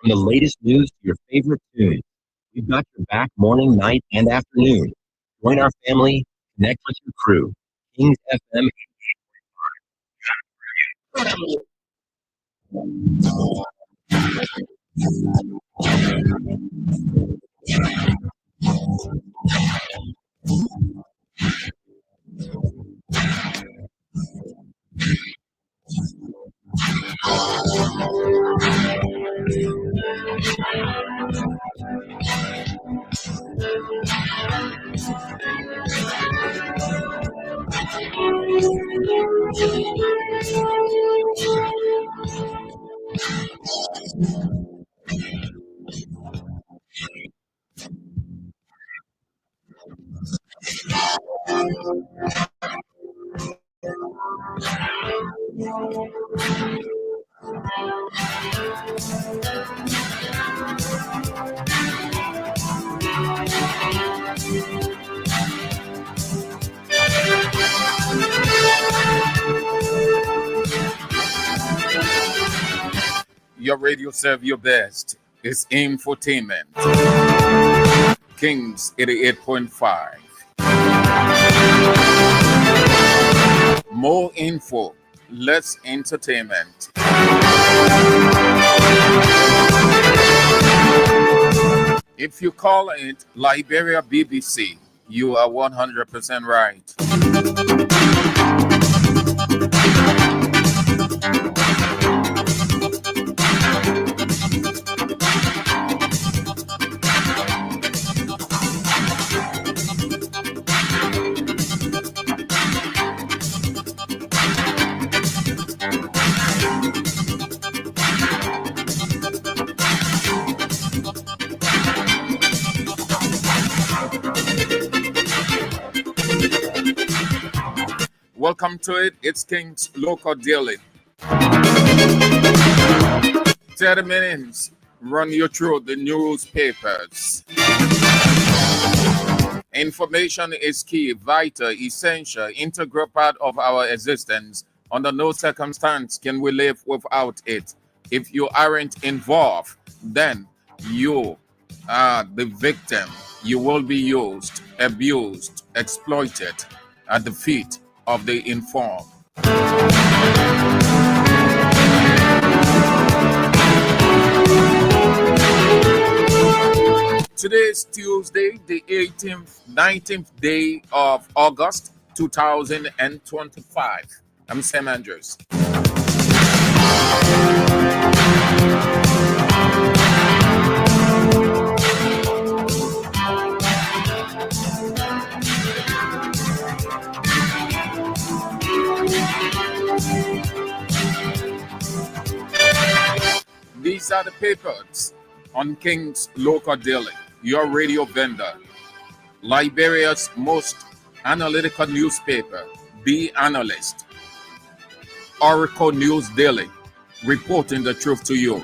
From the latest news to your favorite tunes, we've got your back morning, night, and afternoon. Join our family, connect with your crew. Kings FM. Your radio serve your best. It's infotainment. Kings 88.5. More info, less entertainment. If you call it Liberia BBC, you are 100% right. Welcome to it. It's King's Local Daily. 30 minutes run you through the newspapers. Information is key, vital, essential, integral part of our existence. Under no circumstance can we live without it. If you aren't involved, then you are the victim. You will be used, abused, exploited at the feet of the informed. Today is Tuesday, the 19th day of August 2025. I'm Sam Andrews. These are the papers on King's Local Daily, your radio vendor. Liberia's most analytical newspaper, The Analyst. Oracle News Daily, reporting the truth to you.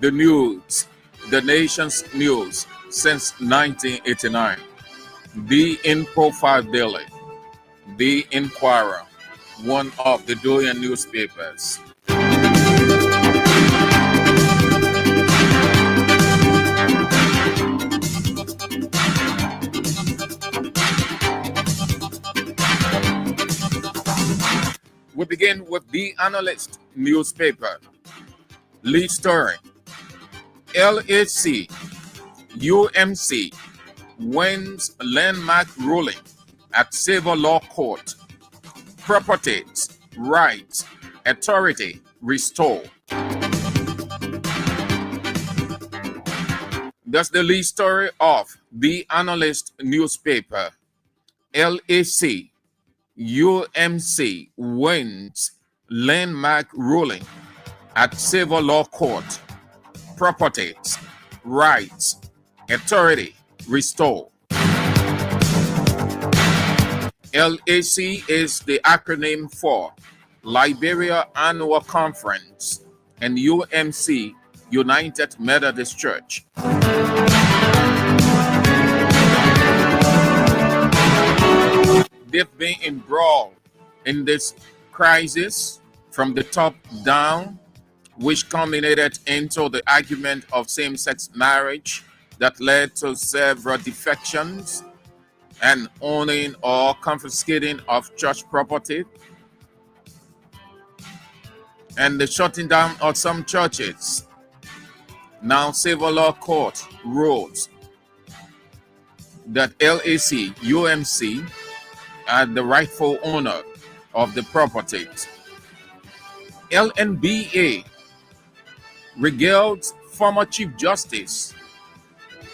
The news, the nation's news since 1989. The In Profile Daily, The Inquirer, one of the doyen newspapers. We begin with The Analyst newspaper. Lead story. LAC UMC wins landmark ruling at Civil Law Court. Properties, rights, authority restored. That's the lead story of The Analyst newspaper. LAC UMC wins landmark ruling at Civil Law Court. Properties, rights, authority restored. LAC is the acronym for Liberia Annual Conference and UMC, United Methodist Church. They've been embroiled in this crisis from the top down which culminated into the argument of same-sex marriage that led to several defections and owning or confiscating of church property, and the shutting down of some churches. Now, civil law court rules that LAC, UMC are the rightful owner of the property. LNBA regaled former Chief Justice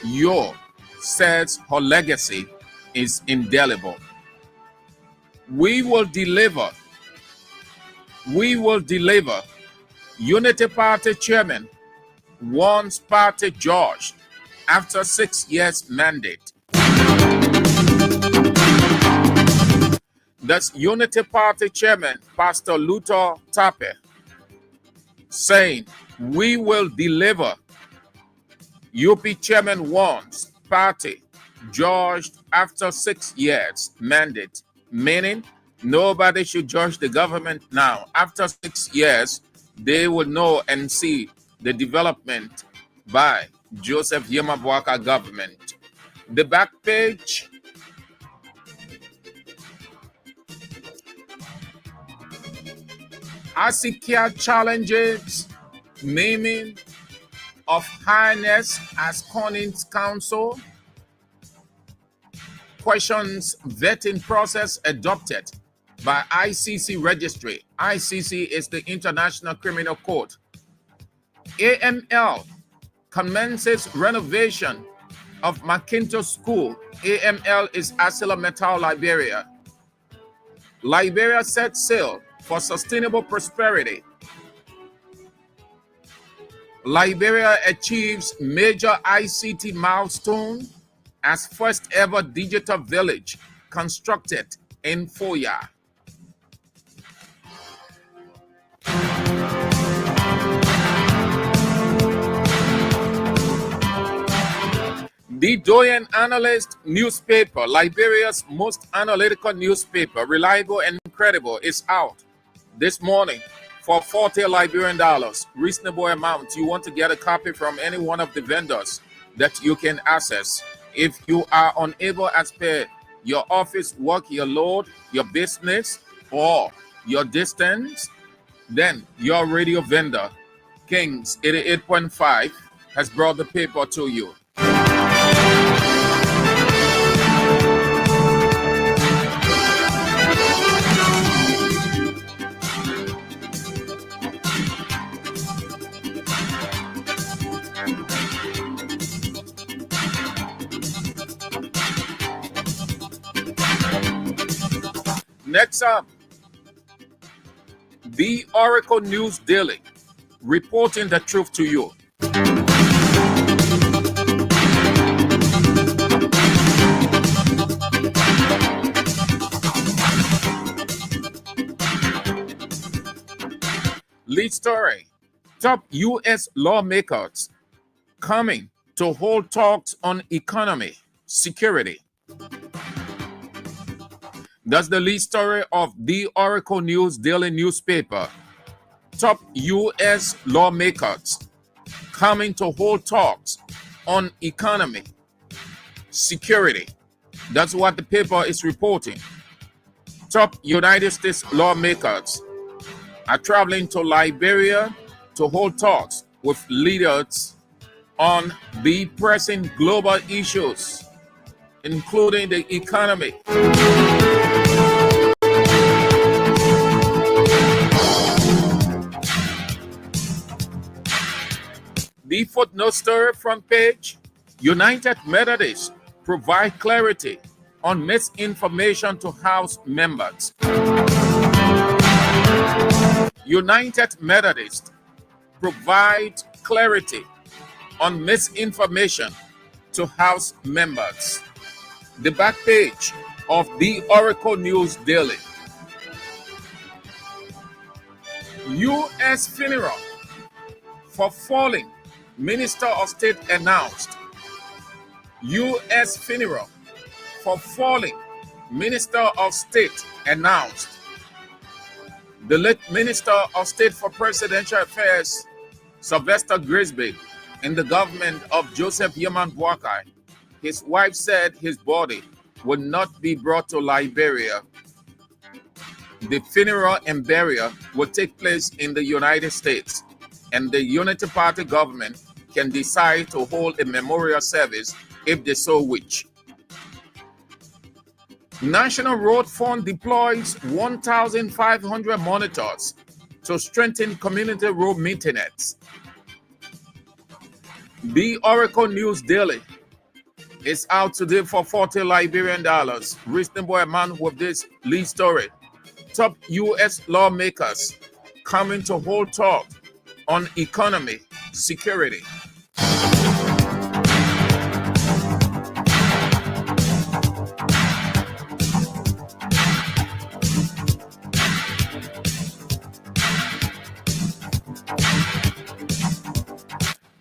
Yo says her legacy is indelible. We will deliver. Unity Party chairman wants party judged after 6 years mandate. That's Unity Party chairman Pastor Luther Tappe saying, we will deliver. UP chairman wants party judged after 6 years mandate, meaning nobody should judge the government now. After 6 years, they will know and see the development by Joseph Yemabuaka government. The back page. Asikia challenges naming of Highness as Corning's counsel. Questions vetting process adopted by ICC registry. ICC is the International Criminal Court. AML commences renovation of McIntosh School. AML is ArcelorMittal Liberia. Liberia sets sail for sustainable prosperity. Liberia achieves major ICT milestone as first ever digital village constructed in Foya. The Doyen Analyst newspaper, Liberia's most analytical newspaper, reliable and credible, is out this morning for 40 Liberian dollars. Reasonable amount. You want to get a copy from any one of the vendors that you can access. If you are unable as per your office work, your load, your business, or your distance, then your radio vendor, Kings 88.5, has brought the paper to you. Next up, the Oracle News Daily, reporting the truth to you. Lead story, top U.S. lawmakers coming to hold talks on economy, security. That's the lead story of the Oracle News Daily newspaper. Top U.S. lawmakers coming to hold talks on economy, security. That's what the paper is reporting. Top United States lawmakers are traveling to Liberia to hold talks with leaders on the pressing global issues, including the economy. The footnote story front page, United Methodists provide clarity on misinformation to House members. United Methodists provide clarity on misinformation to House members. The back page of the Oracle News Daily. U.S. funeral for falling Minister of State announced. U.S. funeral for falling Minister of State announced. The late Minister of State for Presidential Affairs, Sylvester Grisby in the government of Joseph Yeman Boakai. His wife said his body would not be brought to Liberia. The funeral and burial will take place in the United States, and the Unity Party government can decide to hold a memorial service if they so wish. National Road Fund deploys 1,500 monitors to strengthen community road maintenance. The Oracle News Daily is out today for $40 Liberian. Reasonable amount with this lead story. Top U.S. lawmakers coming to hold talk on economy, security.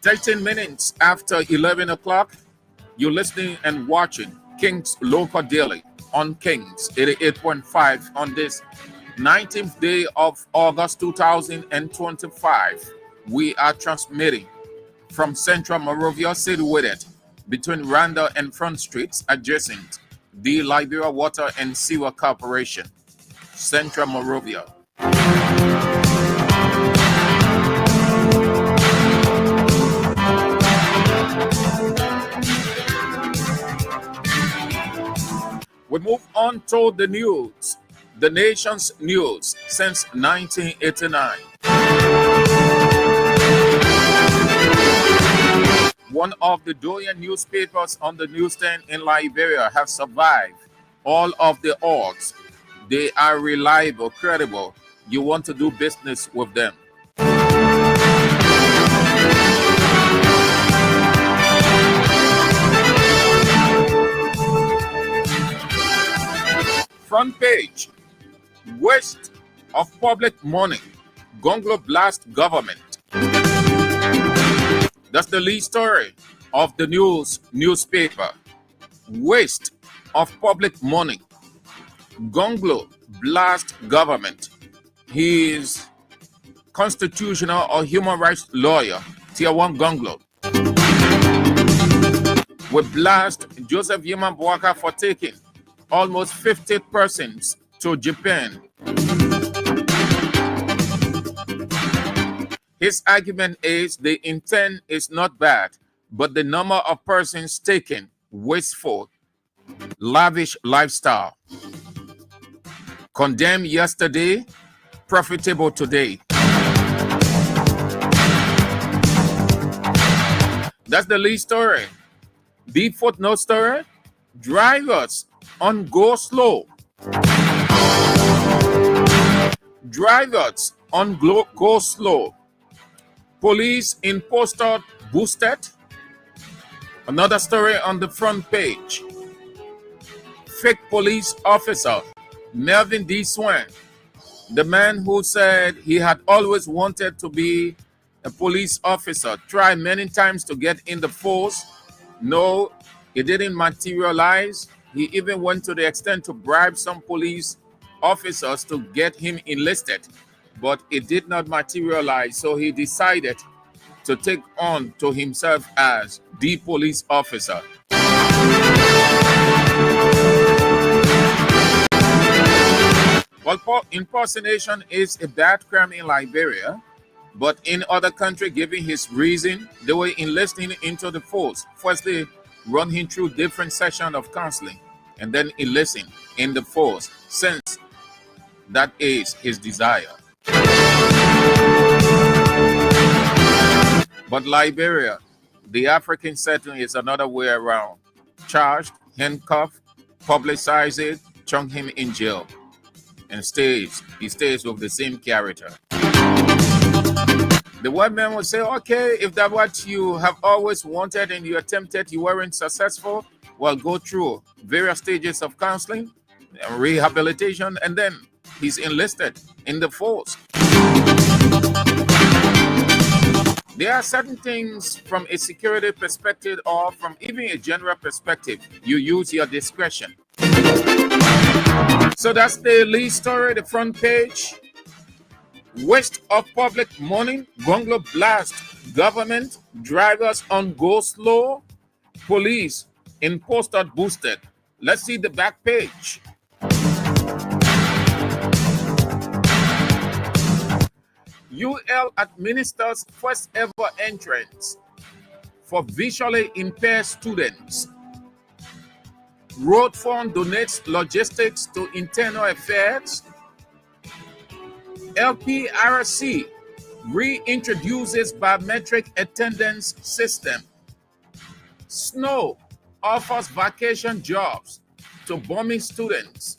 Thirteen minutes after 11 o'clock, you're listening and watching King's Local Daily on Kings 88.5 on this 19th day of August 2025. We are transmitting from Central Monrovia situated between Randall and Front Streets adjacent the Liberia Water and Sewer Corporation, Central Monrovia. We move on to the news, the nation's news since 1989. One of the doyen newspapers on the newsstand in Liberia have survived all of the odds. They are reliable, credible. You want to do business with them. Front page, waste of public money, Gonglo blast government. That's the lead story of the newspaper. Waste of public money, Gonglo blast government. He is constitutional or human rights lawyer, Tier 1 Gonglo. We blast Joseph Yeman Boakai for taking almost 50 persons to Japan. His argument is the intent is not bad, but the number of persons taken, wasteful, lavish lifestyle. Condemned yesterday, profitable today. That's the lead story. The footnote story, drivers on go slow. Drivers on go slow. Police in poster boosted. Another story on the front page. Fake police officer Melvin D. Swan, the man who said he had always wanted to be a police officer, tried many times to get in the force. No, it didn't materialize. He even went to the extent to bribe some police officers to get him enlisted, but it did not materialize. So he decided to take on to himself as the police officer. Well, impersonation is a bad crime in Liberia, but in other countries, given his reason, they were enlisting him into the force. Firstly, run him through different sessions of counseling, and then enlisting in the force, since that is his desire. But Liberia, the African setting is another way around. Charged, handcuffed, publicize it, chunk him in jail, and he stays with the same character. The white man will say, okay, if that's what you have always wanted and you attempted, you weren't successful, well, go through various stages of counseling, rehabilitation, and then he's enlisted in the force. There are certain things from a security perspective or from even a general perspective, you use your discretion. So that's the lead story, the front page. Waste of public money, bungalow blast, government, drivers on go slow, police in poster boosted. Let's see the back page. UL administers first ever entrance for visually impaired students. Road Fund donates logistics to internal affairs. LPRC reintroduces biometric attendance system. Snow offers vacation jobs to bombing students.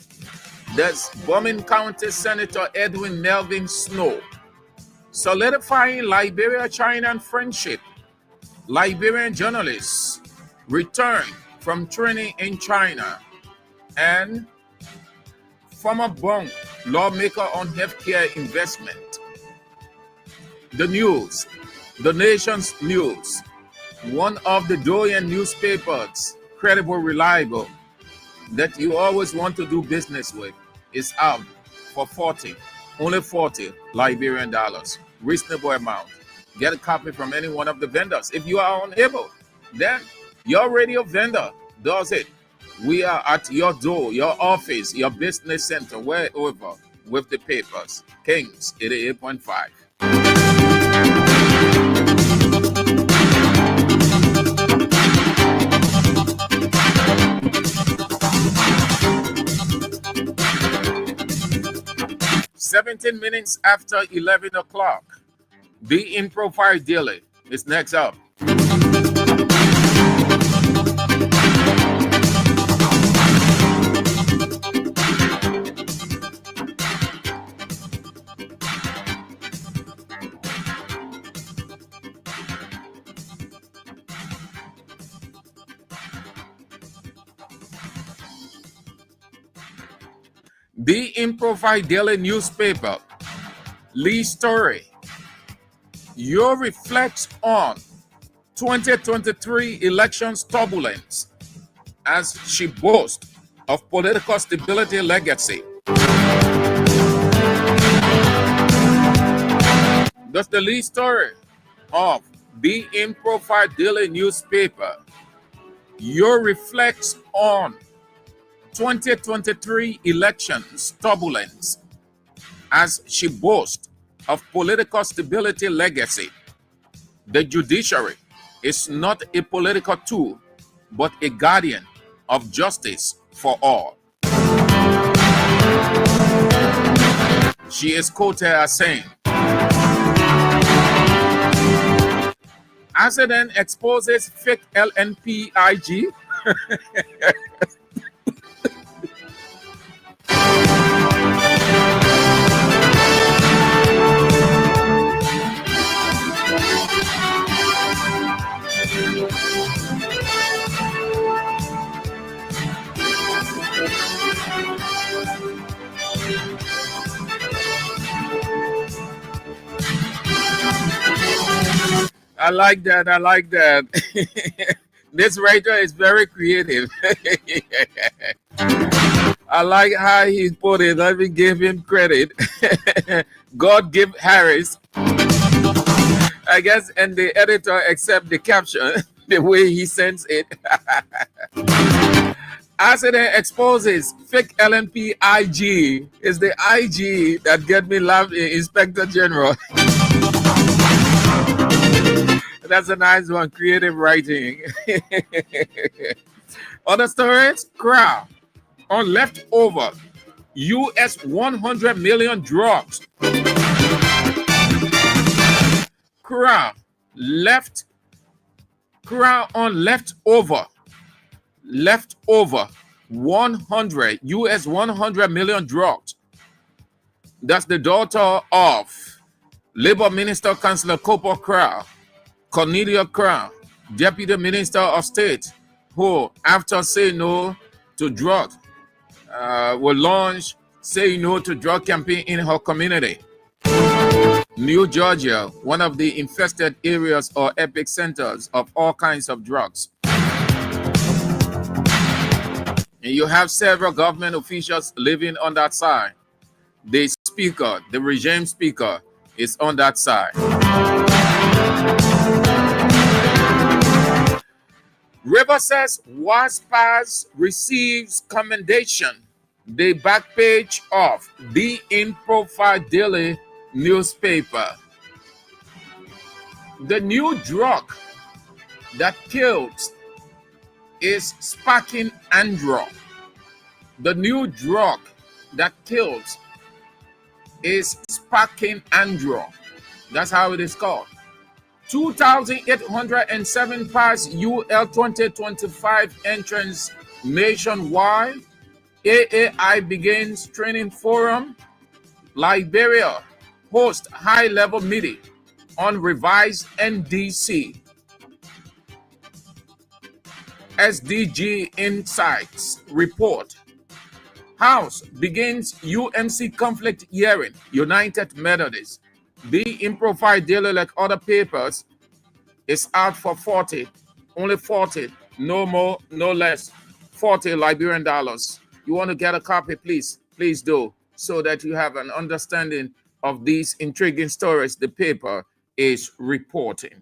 That's Bombing County Senator Edwin Melvin Snow. Solidifying Liberia-China friendship. Liberian journalists return from training in China. And former Bong lawmaker on healthcare investment. The news, the nation's news. One of the Doyen newspapers, credible, reliable, that you always want to do business with, is out for only 40 Liberian dollars. Reasonable amount. Get a copy from any one of the vendors. If you are unable, then your radio vendor does it. We are at your door, your office, your business center, wherever, with the papers. Kings 88.5. "17 minutes after 11 o'clock. Be in Profile Daily is next up. The In Profile Daily newspaper, Lee Story. Your reflects on 2023 elections turbulence as she boasts of political stability legacy. That's the Lee Story of the In Profile Daily newspaper. Your reflects on 2023 elections turbulence as she boasts of political stability legacy. The judiciary is not a political tool, but a guardian of justice for all. She is quoted as saying, "Accident exposes fake LNPIG." I like that. I like that. This writer is very creative. I like how he put it. Let me give him credit. God give Harris, I guess, and the editor accept the caption the way he sends it. Accident exposes fake LNPIG. Is the IG that get me laughing, Inspector General. That's a nice one. Creative writing. Other stories, crowd on leftover US 100 million drugs. Crowd on leftover 100 US 100 million drugs. That's the daughter of Labor Minister Councillor Cooper Crow, Cornelia Crow, Deputy Minister of State, who, after saying no to drugs, will launch Say No to Drug campaign in her community. New Georgia, one of the infested areas or epic centers of all kinds of drugs. And you have several government officials living on that side. They speaker, the regime speaker, is on that side. River says WASPAS receives commendation. The back page of the In Profile Daily newspaper. The new drug that kills is sparking andro. The new drug that kills is sparking andro. That's how it is called. 2,807 pass UL 2025 entrance nationwide. AAI begins training forum. Liberia host high-level meeting on revised NDC. SDG Insights report. House begins UMC conflict hearing. United Methodist. The In Profile Daily, like other papers, is out for 40. Only 40. No more, no less. 40 Liberian dollars. You want to get a copy, please do, so that you have an understanding of these intriguing stories the paper is reporting.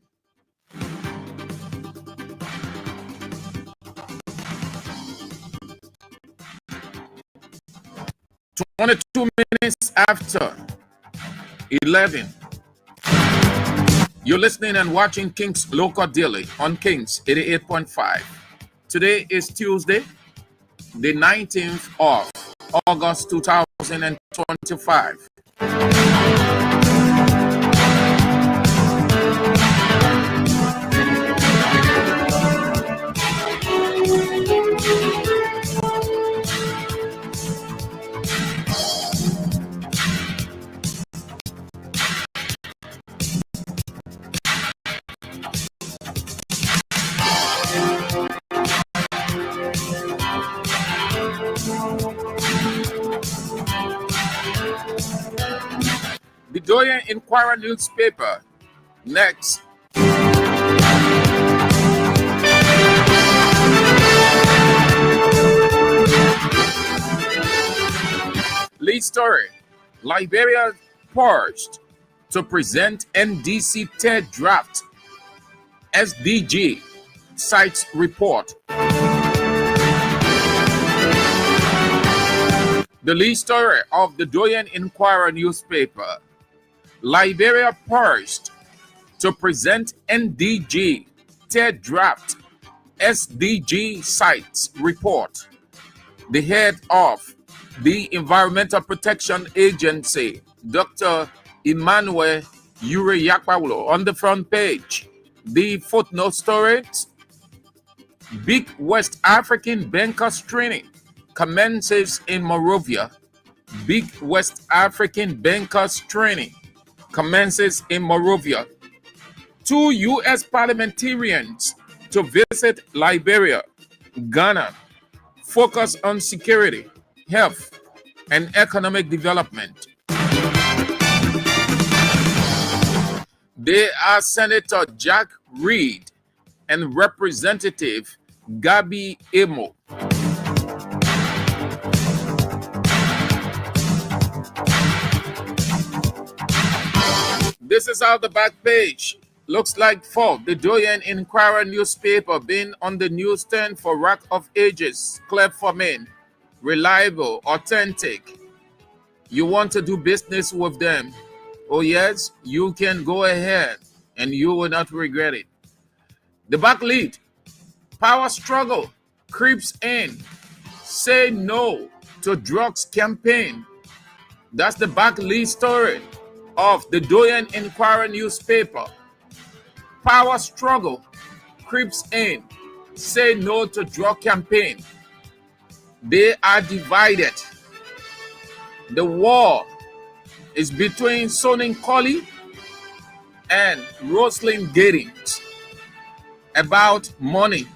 22 minutes after 11. You're listening and watching King's Local Daily on King's 88.5. Today is Tuesday, the 19th of August 2025. The Doyen Inquirer newspaper. Next. Lead story. Liberia purged to present NDC third draft. SDG cites report. The lead story of the Doyen Inquirer newspaper. Liberia purged to present NDG third draft. SDG cites report. The head of the Environmental Protection Agency, Dr. Emmanuel Ure-Yakpawulo, on the front page. The footnote story: Big West African Bankers Training commences in Monrovia. Big West African Bankers Training commences in Monrovia. 2 U.S. parliamentarians to visit Liberia, Ghana, focus on security, health, and economic development. They are Senator Jack Reed and Representative Gabi Emo. This is how the back page looks like for the Doyen Inquirer newspaper, being on the newsstand for rack of ages, clear for men, reliable, authentic. You want to do business with them? Oh yes, you can go ahead and you will not regret it. The back lead: power struggle creeps in. Say no to drugs campaign. That's the back lead story of the Doyen Inquirer newspaper. Power struggle creeps in. Say no to drug campaign. They are divided. The war is between Sonin Colley and Roslyn Giddings about money.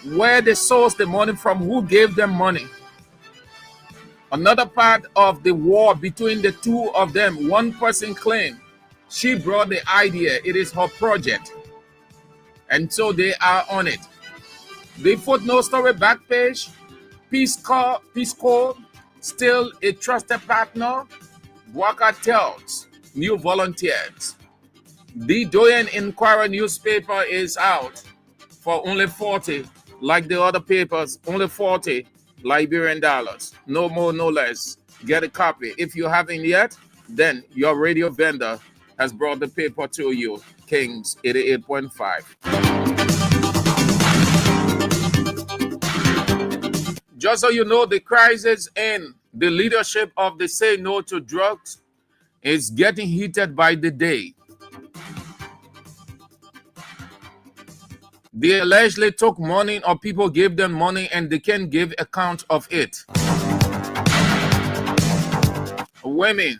Where they source the money from, who gave them money. Another part of the war between the two of them, one person claimed she brought the idea, it is her project. And so they are on it. The footnote story back page: Peace Corps Still a trusted partner? Bwaka tells new volunteers. The Doyen Inquirer newspaper is out for only 40, like the other papers, only 40 Liberian dollars. No more, no less. Get a copy. If you haven't yet, then your radio vendor has brought the paper to you. Kings 88.5. Just so you know, the crisis in the leadership of the Say No to Drugs is getting heated by the day. They allegedly took money, or people gave them money, and they can't give account of it. Women,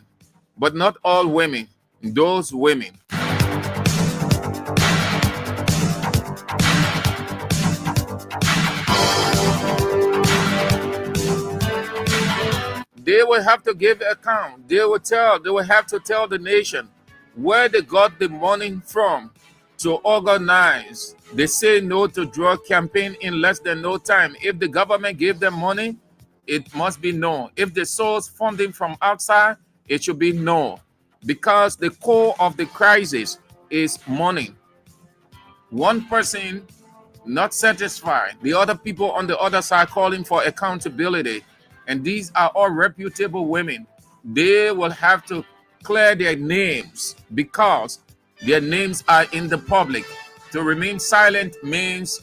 but not all women, those women. They will have to give account. They will have to tell the nation where they got the money from to organize the Say No to Drug campaign in less than no time. If the government gave them money, it must be known. If they source funding from outside, it should be known. Because the core of the crisis is money. One person not satisfied, the other people on the other side calling for accountability. And these are all reputable women. They will have to clear their names because their names are in the public. To remain silent means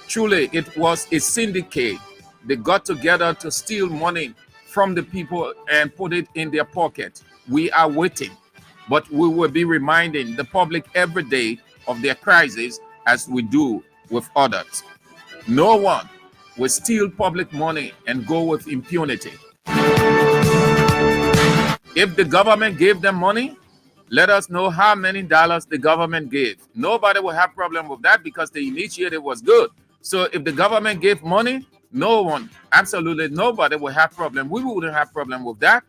truly it was a syndicate. They got together to steal money from the people and put it in their pocket. We are waiting, but we will be reminding the public every day of their crisis as we do with others. No one will steal public money and go with impunity. If the government gave them money, let us know how many dollars the government gave. Nobody will have problem with that because the initiative was good. So if the government gave money, no one, absolutely nobody will have problem. We wouldn't have problem with that.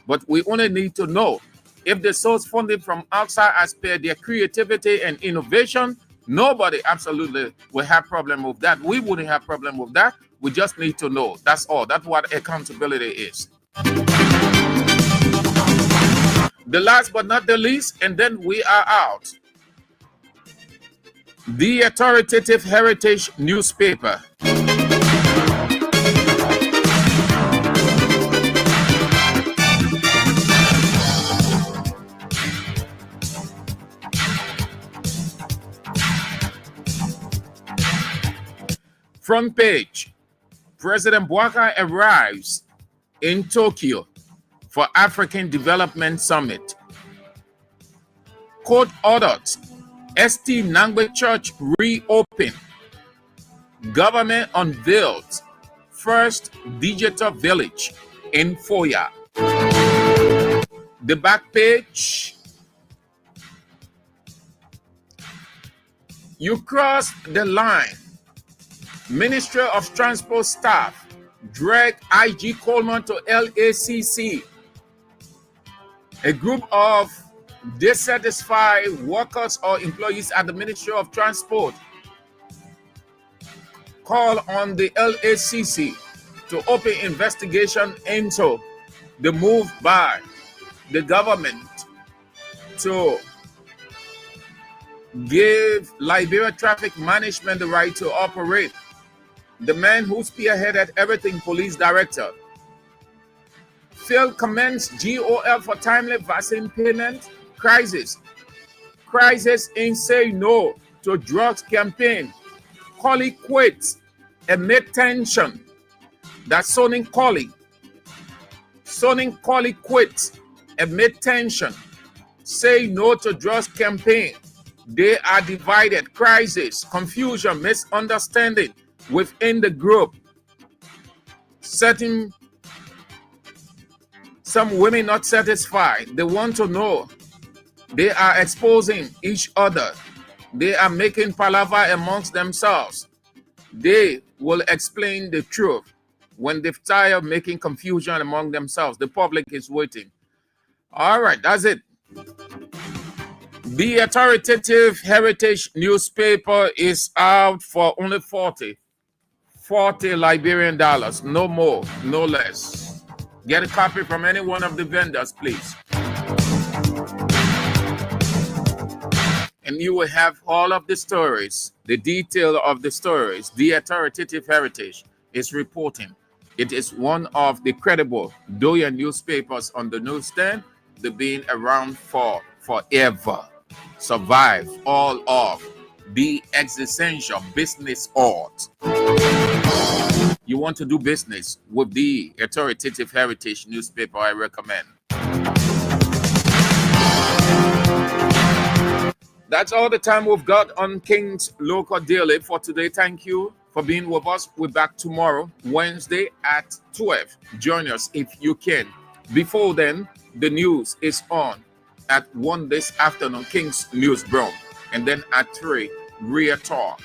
But we only need to know if they source funding from outside as per their creativity and innovation, nobody absolutely will have problem with that. We wouldn't have problem with that. We just need to know. That's all. That's what accountability is. The last but not the least, and then we are out. The authoritative Heritage newspaper. Front page. President Bwaka arrives in Tokyo for African Development Summit. Court ordered St. Nangbe Church reopen. Government unveils first digital village in Foya. The back page. You cross the line. Ministry of Transport staff drag IG Coleman to LACC. A group of dissatisfied workers or employees at the Ministry of Transport call on the LACC to open investigation into the move by the government to give Liberia Traffic Management the right to operate. The man who spearheaded everything, police director, failed commence GOL for timely vaccine payment. Crisis in Say No to Drugs campaign. Collie quits amid tension. That's Sonin Collie. Sonin Collie quits amid tension. Say No to Drugs campaign. They are divided. Crisis, confusion, misunderstanding within the group. Some women not satisfied. They want to know. They are exposing each other. They are making palaver amongst themselves. They will explain the truth when they're tired of making confusion among themselves. The public is waiting. All right, that's it. The authoritative Heritage newspaper is out for only 40 Liberian dollars, no more, no less. Get a copy from any one of the vendors, please. And you will have all of the stories, the detail of the stories. The Authoritative Heritage is reporting. It is one of the credible Doyen newspapers on the newsstand. They've been around for forever. Survive all of the existential business art. You want to do business with the Authoritative Heritage newspaper, I recommend. That's all the time we've got on King's Local Daily for today. Thank you for being with us. We're back tomorrow, Wednesday at 12. Join us if you can. Before then, the news is on at 1 this afternoon, King's Newsroom. And then at 3, Real Talk.